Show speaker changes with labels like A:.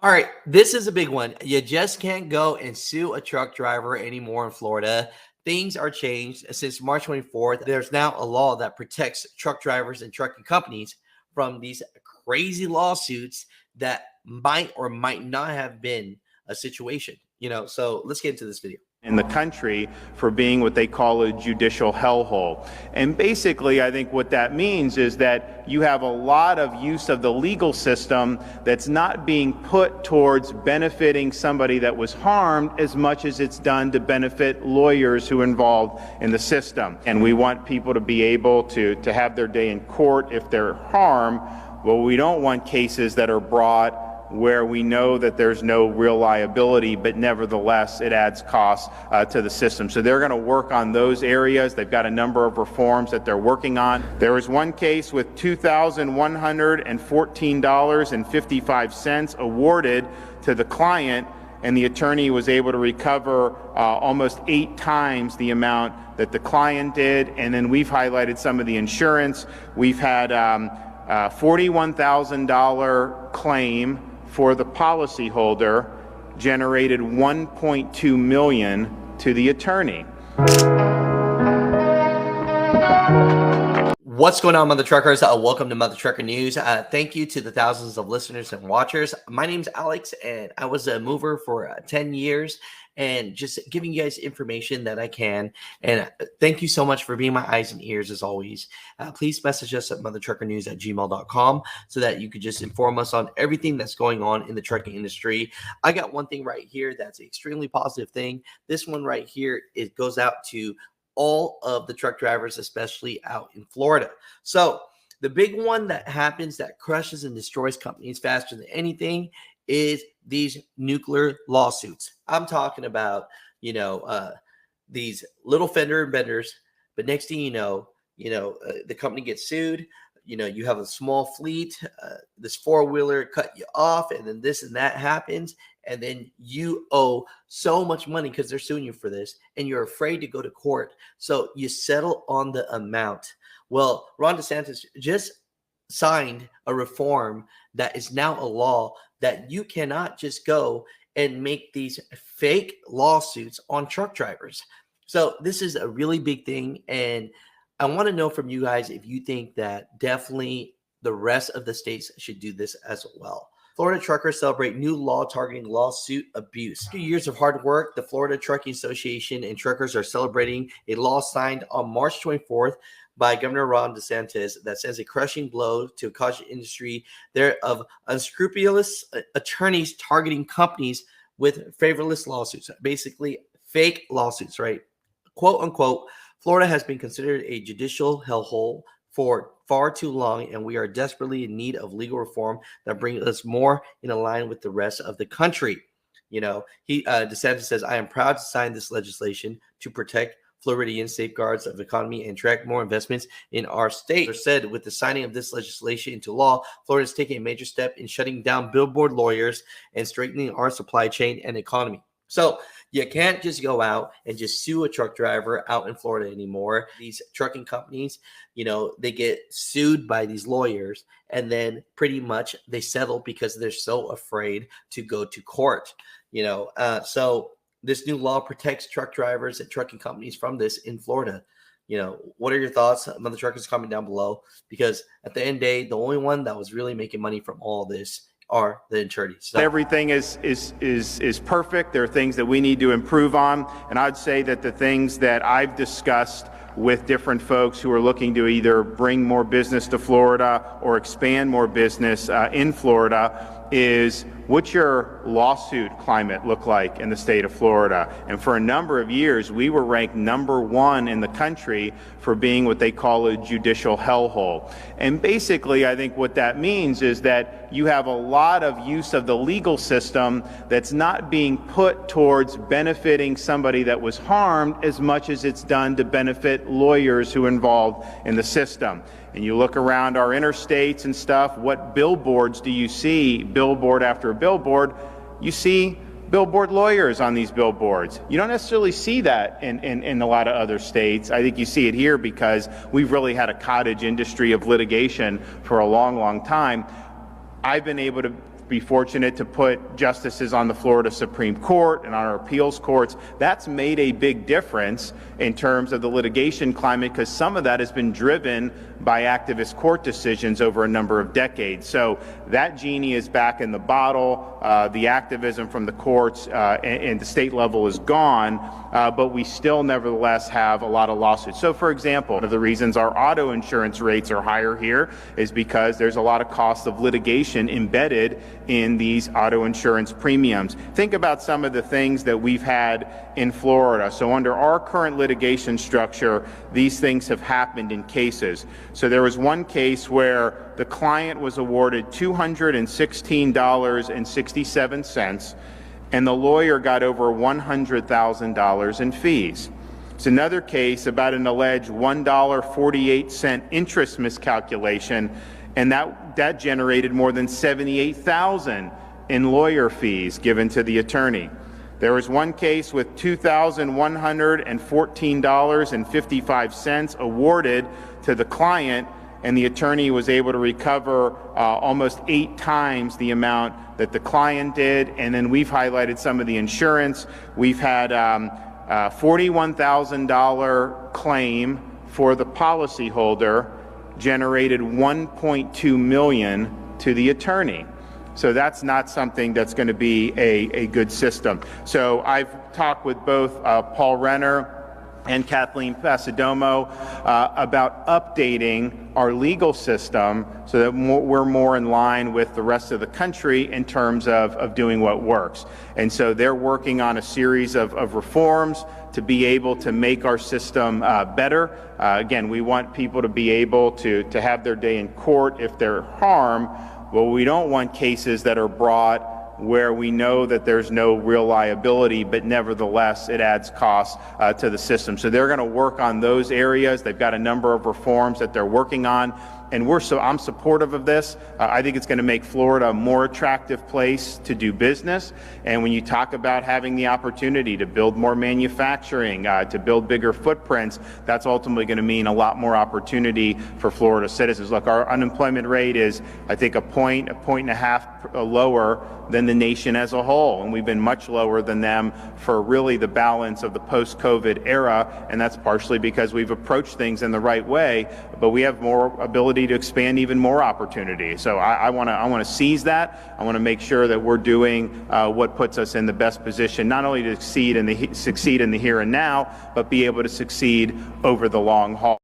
A: All right, this is a big one. You just can't go and sue a truck driver anymore in Florida. Things are changed since March 24th. There's now a law that protects truck drivers and trucking companies from these crazy lawsuits that might or might not have been a situation. So let's get into this video.
B: In the country for being what they call a judicial hellhole. And basically, I think what that means is that you have a lot of use of the legal system that's not being put towards benefiting somebody that was harmed as much as it's done to benefit lawyers who are involved in the system. And we want people to be able to have their day in court if they're harmed. Well, we don't want cases that are brought where we know that there's no real liability, but nevertheless it adds costs to the system. So they're going to work on those areas. They've got a number of reforms that they're working on. There was one case with $2,114.55 awarded to the client, and the attorney was able to recover almost 8 times the amount that the client did. And then we've highlighted some of the insurance. We've had $41,000 claim for the policyholder, generated $1.2 million to the attorney.
A: What's going on, Mutha Truckers? Welcome to Mutha Trucker News. Thank you to the thousands of listeners and watchers. My name's Alex, and I was a mover for 10 years, and just giving you guys information that I can. And thank you so much for being my eyes and ears as always. Please message us at muthatruckernews@gmail.com so that you could just inform us on everything that's going on in the trucking industry. I got one thing right here that's an extremely positive thing. This one right here, it goes out to all of the truck drivers, especially out in Florida. So the big one that happens that crushes and destroys companies faster than anything is these nuclear lawsuits. I'm talking about, these little fender benders, but next thing you know, the company gets sued. You have a small fleet, this four-wheeler cut you off, and then this and that happens, and then you owe so much money because they're suing you for this, and you're afraid to go to court, so you settle on the amount. Well, Ron DeSantis just signed a reform that is now a law that you cannot just go and make these fake lawsuits on truck drivers. So this is a really big thing, and I want to know from you guys if you think that definitely the rest of the states should do this as well. Florida truckers celebrate new law targeting lawsuit abuse. After years of hard work, the Florida Trucking Association and truckers are celebrating a law signed on March 24th by Governor Ron DeSantis that sends a crushing blow to a cautious industry there of unscrupulous attorneys targeting companies with favorless lawsuits, basically fake lawsuits, right? Quote unquote, Florida has been considered a judicial hellhole for far too long, and we are desperately in need of legal reform that brings us more in line with the rest of the country. DeSantis says, I am proud to sign this legislation to protect Floridian safeguards of economy and attract more investments in our state. Said with the signing of this legislation into law, Florida is taking a major step in shutting down billboard lawyers and strengthening our supply chain and economy. So you can't just go out and just sue a truck driver out in Florida anymore. These trucking companies, they get sued by these lawyers, and then pretty much they settle because they're so afraid to go to court. So this new law protects truck drivers and trucking companies from this in Florida. What are your thoughts? Mutha Truckers, comment down below, because at the end of the day, the only one that was really making money from all this are the attorneys. So
B: everything is perfect. There are things that we need to improve on, and I'd say that the things that I've discussed with different folks who are looking to either bring more business to Florida or expand more business in Florida is, what's your lawsuit climate look like in the state of Florida? And for a number of years, we were ranked #1 in the country for being what they call a judicial hellhole. And basically, I think what that means is that you have a lot of use of the legal system that's not being put towards benefiting somebody that was harmed as much as it's done to benefit lawyers who are involved in the system. And you look around our interstates and stuff, what billboards do you see? Billboard after billboard, you see billboard lawyers on these billboards. You don't necessarily see that in a lot of other states. I think you see it here because we've really had a cottage industry of litigation for a long, long time. I've been able to be fortunate to put justices on the Florida Supreme Court and on our appeals courts. That's made a big difference in terms of the litigation climate, because some of that has been driven by activist court decisions over a number of decades. So that genie is back in the bottle. The activism from the courts and the state level is gone, but we still nevertheless have a lot of lawsuits. So for example, one of the reasons our auto insurance rates are higher here is because there's a lot of cost of litigation embedded in these auto insurance premiums. Think about some of the things that we've had in Florida. So under our current litigation structure, these things have happened in cases. So there was one case where the client was awarded $216.67, and the lawyer got over $100,000 in fees. It's another case about an alleged $1.48 interest miscalculation, and that generated more than $78,000 in lawyer fees given to the attorney. There was one case with $2,114.55 awarded to the client, and the attorney was able to recover almost 8 times the amount that the client did. And then we've highlighted some of the insurance. We've had $41,000 claim for the policyholder generated $1.2 million to the attorney. So that's not something that's going to be a good system. So I've talked with both Paul Renner and Kathleen Pasadomo about updating our legal system so that we're more in line with the rest of the country in terms of doing what works. And so they're working on a series of reforms to be able to make our system better. Again, we want people to be able to have their day in court if they're harmed. Well, we don't want cases that are brought where we know that there's no real liability, but nevertheless it adds costs to the system. So they're going to work on those areas. They've got a number of reforms that they're working on, and I'm supportive of this. I think it's going to make Florida a more attractive place to do business. And when you talk about having the opportunity to build more manufacturing, to build bigger footprints, that's ultimately going to mean a lot more opportunity for Florida citizens. Look, our unemployment rate is, I think, a point and a half lower than the nation as a whole, and we've been much lower than them for really the balance of the post-COVID era, and that's partially because we've approached things in the right way, but we have more ability to expand even more opportunity. So I want to seize that. I want to make sure that we're doing what puts us in the best position, not only to succeed in the here and now, but be able to succeed over the long haul.